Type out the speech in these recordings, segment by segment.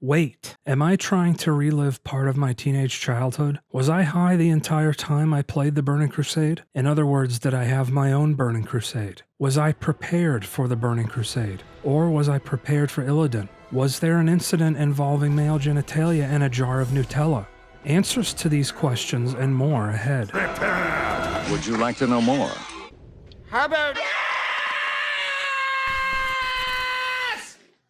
Wait, am I trying to relive part of my teenage childhood? Was I high the entire time I played the Burning Crusade? In other words, did I have my own Burning Crusade? Was I prepared for the Burning Crusade? Or was I prepared for Illidan? Was there an incident involving male genitalia and a jar of Nutella? Answers to these questions and more ahead. Prepare! Would you like to know more? How about...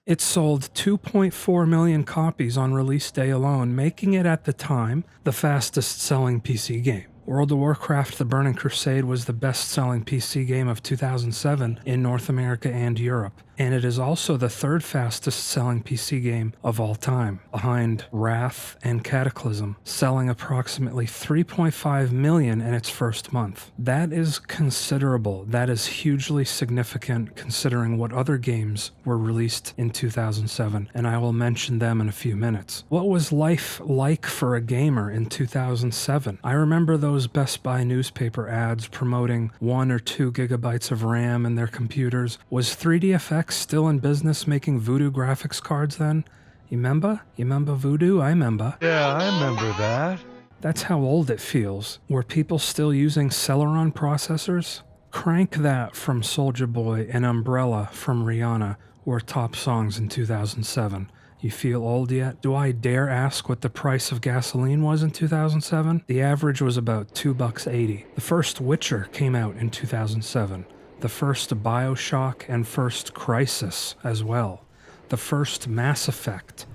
It sold 2.4 million copies on release day alone, making it at the time the fastest selling PC game. World of Warcraft: The Burning Crusade was the best-selling PC game of 2007 in North America and Europe, and it is also the third fastest-selling PC game of all time, behind Wrath and Cataclysm, selling approximately 3.5 million in its first month. That is considerable. That is hugely significant considering what other games were released in 2007, and I will mention them in a few minutes. What was life like for a gamer in 2007? I remember those Best Buy newspaper ads promoting 1 or 2 gigabytes of RAM in their computers. Was 3DFX still in business making Voodoo graphics cards then? You remember? You remember Voodoo? I remember. Yeah, I remember that. That's how old it feels. Were people still using Celeron processors? Crank That from Soulja Boy and Umbrella from Rihanna were top songs in 2007. You feel old yet? Do I dare ask what the price of gasoline was in 2007? The average was about $2.80. The first Witcher came out in 2007. The first BioShock and first Crysis as well. The first Mass Effect.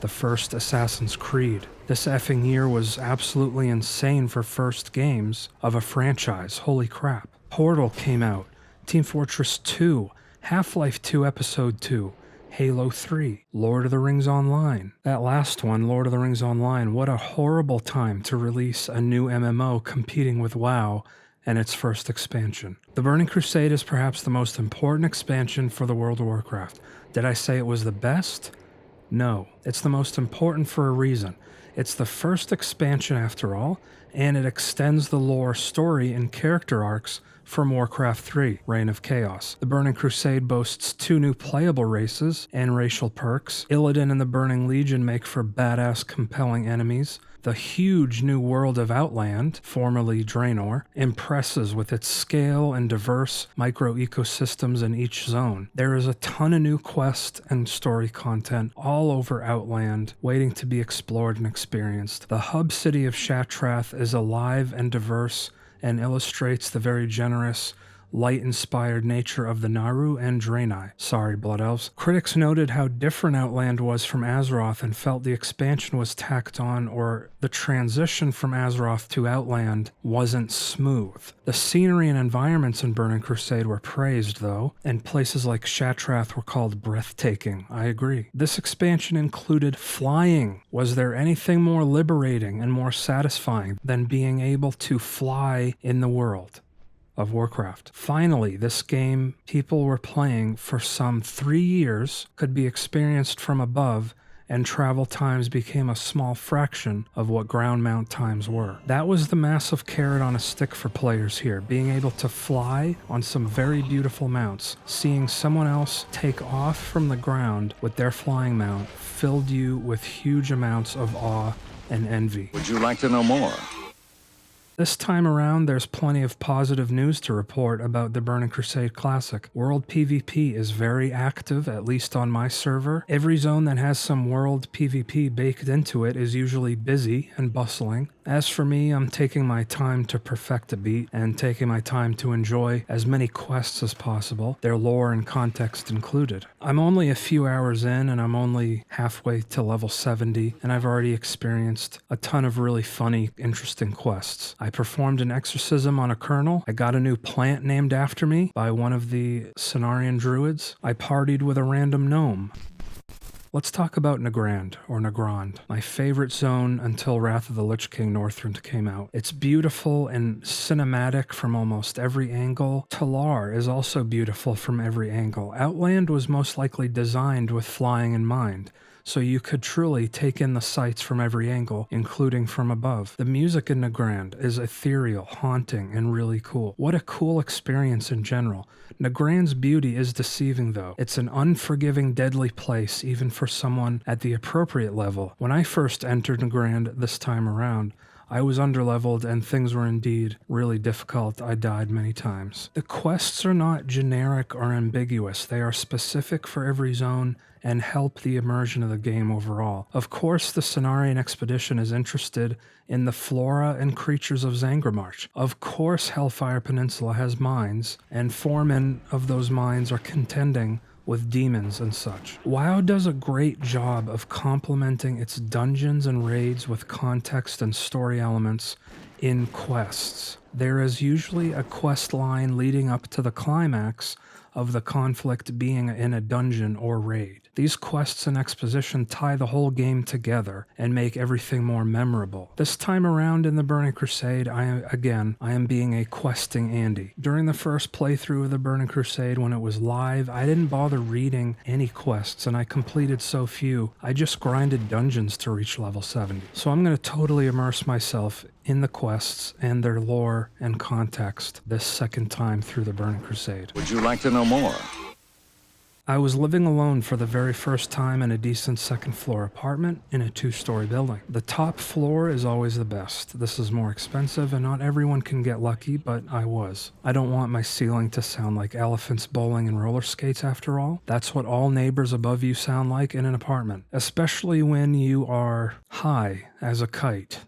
The first Assassin's Creed. This effing year was absolutely insane for first games of a franchise. Holy crap. Portal came out. Team Fortress 2. Half-Life 2 Episode 2. Halo 3, Lord of the Rings Online. That last one, Lord of the Rings Online, what a horrible time to release a new MMO competing with WoW and its first expansion. The Burning Crusade is perhaps the most important expansion for the World of Warcraft. Did I say it was the best? No, it's the most important for a reason. It's the first expansion after all, and it extends the lore, story, and character arcs from Warcraft 3, Reign of Chaos. The Burning Crusade boasts 2 new playable races and racial perks. Illidan and the Burning Legion make for badass, compelling enemies. The huge new world of Outland, formerly Draenor, impresses with its scale and diverse micro-ecosystems in each zone. There is a ton of new quest and story content all over Outland, waiting to be explored and experienced. The hub city of Shattrath is alive and diverse, and illustrates the very generous, light-inspired nature of the Naru and Draenei. Sorry, Blood Elves. Critics noted how different Outland was from Azeroth and felt the expansion was tacked on, or the transition from Azeroth to Outland wasn't smooth. The scenery and environments in Burning Crusade were praised, though, and places like Shattrath were called breathtaking. I agree. This expansion included flying. Was there anything more liberating and more satisfying than being able to fly in the world of Warcraft? Finally, this game people were playing for some 3 years could be experienced from above, and travel times became a small fraction of what ground mount times were. That was the massive carrot on a stick for players here, being able to fly on some very beautiful mounts. Seeing someone else take off from the ground with their flying mount filled you with huge amounts of awe and envy. Would you like to know more? This time around, there's plenty of positive news to report about the Burning Crusade Classic. World PvP is very active, at least on my server. Every zone that has some world PvP baked into it is usually busy and bustling. As for me, I'm taking my time to perfect a beat and taking my time to enjoy as many quests as possible, their lore and context included. I'm only a few hours in and I'm only halfway to level 70, and I've already experienced a ton of really funny, interesting quests. I performed an exorcism on a colonel. I got a new plant named after me by one of the Cenarian druids. I partied with a random gnome. Let's talk about Nagrand, or Nagrand, my favorite zone until Wrath of the Lich King Northrend came out. It's beautiful and cinematic from almost every angle. Telaar is also beautiful from every angle. Outland was most likely designed with flying in mind, so you could truly take in the sights from every angle, including from above. The music in Nagrand is ethereal, haunting, and really cool. What a cool experience in general. Nagrand's beauty is deceiving though. It's an unforgiving, deadly place even for someone at the appropriate level. When I first entered Nagrand this time around, I was underleveled and things were indeed really difficult. I died many times. The quests are not generic or ambiguous. They are specific for every zone and help the immersion of the game overall. Of course, the Cenarian expedition is interested in the flora and creatures of Zangarmarsh. Of course, Hellfire Peninsula has mines, and foremen of those mines are contending with demons and such. WoW does a great job of complementing its dungeons and raids with context and story elements in quests. There is usually a quest line leading up to the climax of the conflict being in a dungeon or raid. These quests and exposition tie the whole game together and make everything more memorable. This time around in the Burning Crusade, I am being a questing Andy. During the first playthrough of the Burning Crusade when it was live, I didn't bother reading any quests and I completed so few. I just grinded dungeons to reach level 70. So I'm going to totally immerse myself in the quests and their lore and context this second time through the Burning Crusade. Would you like to know more? I was living alone for the very first time in a decent second floor apartment in a 2-story building. The top floor is always the best. This is more expensive and not everyone can get lucky, but I was. I don't want my ceiling to sound like elephants bowling and roller skates after all. That's what all neighbors above you sound like in an apartment, especially when you are high as a kite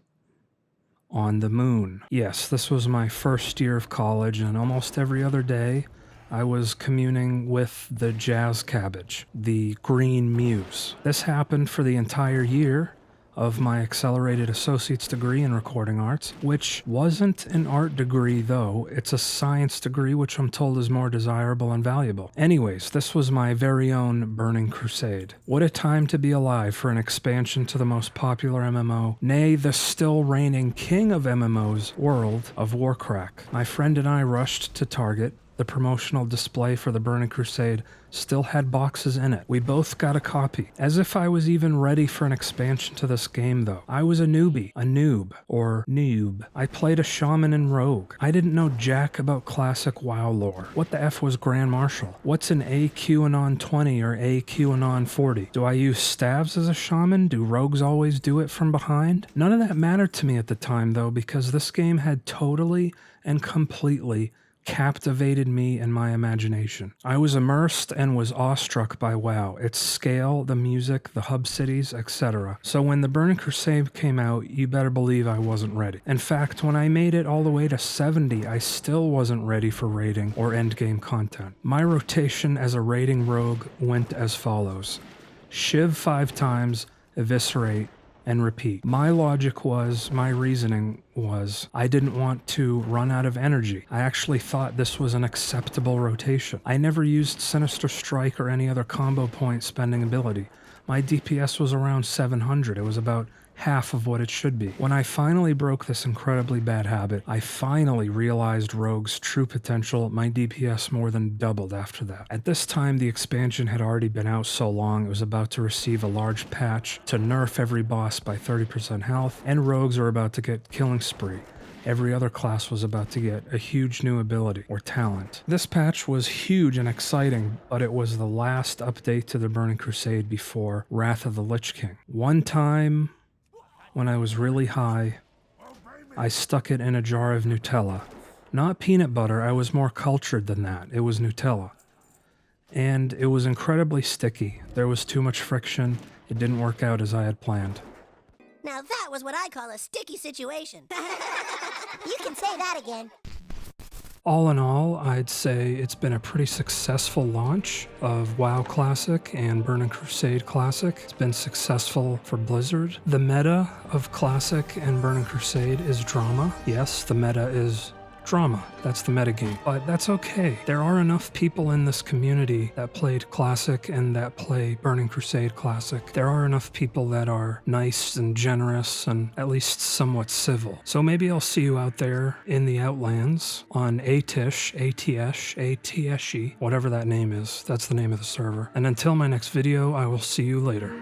on the moon. Yes, this was my first year of college and almost every other day I was communing with the jazz cabbage, the green muse. This happened for the entire year of my accelerated associate's degree in recording arts, which wasn't an art degree though. It's a science degree, which I'm told is more desirable and valuable. Anyways, this was my very own Burning Crusade. What a time to be alive for an expansion to the most popular MMO, nay, the still reigning king of MMOs world of Warcraft. My friend and I rushed to Target. The promotional display for the Burning Crusade still had boxes in it. We both got a copy. As if I was even ready for an expansion to this game though. I was a newbie, a noob, or noob. I played a shaman and rogue. I didn't know jack about classic WoW lore. What the F was Grand Marshal? What's an AQAnon 20 or AQAnon 40? Do I use staves as a shaman? Do rogues always do it from behind? None of that mattered to me at the time though, because this game had totally and completely captivated me and my imagination. I was immersed and was awestruck by WoW, its scale, the music, the hub cities, etc. So when the Burning Crusade came out, you better believe I wasn't ready. In fact, when I made it all the way to 70, I still wasn't ready for raiding or endgame content. My rotation as a raiding rogue went as follows: Shiv 5 times, eviscerate, and repeat. My reasoning was, I didn't want to run out of energy. I actually thought this was an acceptable rotation. I never used Sinister Strike or any other combo point spending ability. My DPS was around 700. It was about half of what it should be. When I finally broke this incredibly bad habit, I finally realized Rogue's true potential. My DPS more than doubled after that. At this time, the expansion had already been out so long, it was about to receive a large patch to nerf every boss by 30% health, and Rogues are about to get killing spree. Every other class was about to get a huge new ability or talent. This patch was huge and exciting, but it was the last update to the Burning Crusade before Wrath of the Lich King. One time, when I was really high, I stuck it in a jar of Nutella. Not peanut butter, I was more cultured than that. It was Nutella. And it was incredibly sticky. There was too much friction. It didn't work out as I had planned. Now that was what I call a sticky situation. You can say that again. All in all, I'd say it's been a pretty successful launch of WoW Classic and Burning Crusade Classic. It's been successful for Blizzard. The meta of Classic and Burning Crusade is drama. Yes, the meta is drama. That's the metagame. But that's okay. There are enough people in this community that played Classic and that play Burning Crusade Classic. There are enough people that are nice and generous and at least somewhat civil. So maybe I'll see you out there in the Outlands on ATISH, whatever that name is. That's the name of the server. And until my next video, I will see you later.